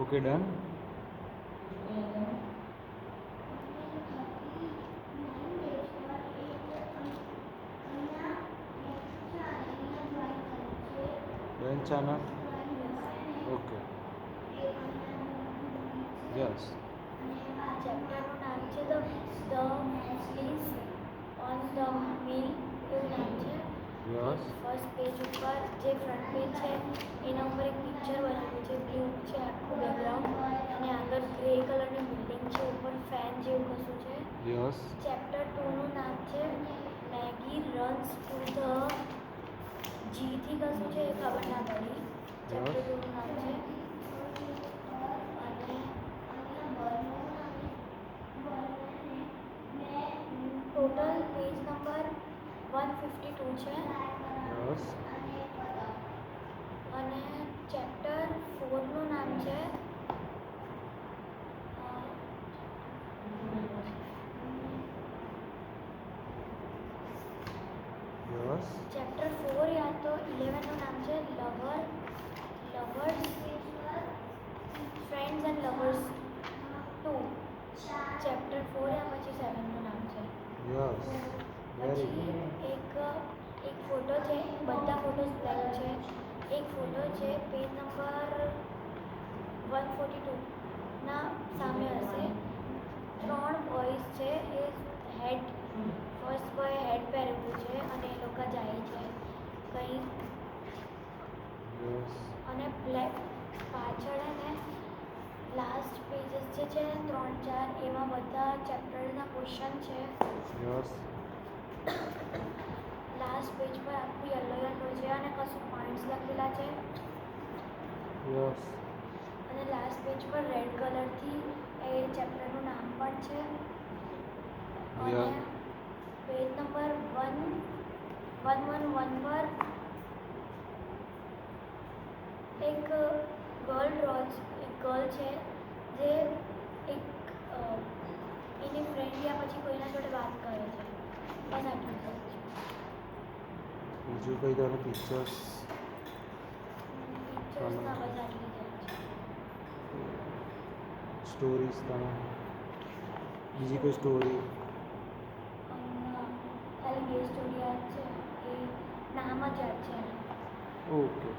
Okay done. Done ચાના. Okay. Yes. ચેપ્ટરનું નામ છે ધ ઇઝ ઓન ધ મિલ એવું નામ છે. યસ. ફર્સ્ટ પેજ ઉપર જે ફ્રન્ટ પેજ છે એના ઉપર એક પિક્ચર બનાવ્યું છે. બ્લુ છે આખું બેકગ્રાઉન્ડ અને આગળ ગ્રે કલરની બિલ્ડિંગ છે. ઉપર ફેન જેવું કશું છે. યસ. ચેપ્ટર 2 નું નામ છે મેગી રન્સ ટુ ધ જીથી કશું છે એ ખબર ના પડી. ચેપ્ટર 2 નું નામ છે અને ટોટલ પેજ નંબર 152 છે. યસ. અને ચેપ્ટર 4 નું નામ છે યસ. ચેપ્ટર 4 યા તો 11 નું નામ છે lovers friends and lovers 2. Chapter 4 યા પછી 7 નું નામ છે. યસ. વેરી પછી ગુડ. એક ફોટો છે. બધા ફોટોસ બ્લેક છે. એક ફોટો છે પેજ નંબર 142 ના સામે હશે. 3 બોયઝ છે. એ ફર્સ્ટ બોય હેડ પહેરેલું છે અને એ લોકો જાય છે કંઈ યસ. અને બ્લેક પાછળ ને લાસ્ટ પેજીસ જે છે 3-4 એમાં બધા ચેપ્ટરના ક્વેશ્ચન છે. યસ. લાસ્ટ પેજ પર આખું યલો છે અને કશું પોઈન્ટ્સ લખેલા છે. યસ. અને લાસ્ટ પેજ પર રેડ કલરથી એ ચેપ્ટરનું નામ પણ છે. અને યસ. પેજ નંબર 111 પર એક ગર્લ છે જે એક એની ફ્રેન્ડ યા પછી કોઈના જોડે વાત કરે છે. બસ આટલું જ છે. બીજું કંઈ તારે પિક્ચર્સ પિક્ચર્સના બસ આટલી જ છે. સ્ટોરીઝ તને બીજી કોઈ સ્ટોરી? ખાલી બે સ્ટોરી યાદ છે. એ નામ જ યાદ છે. ઓકે.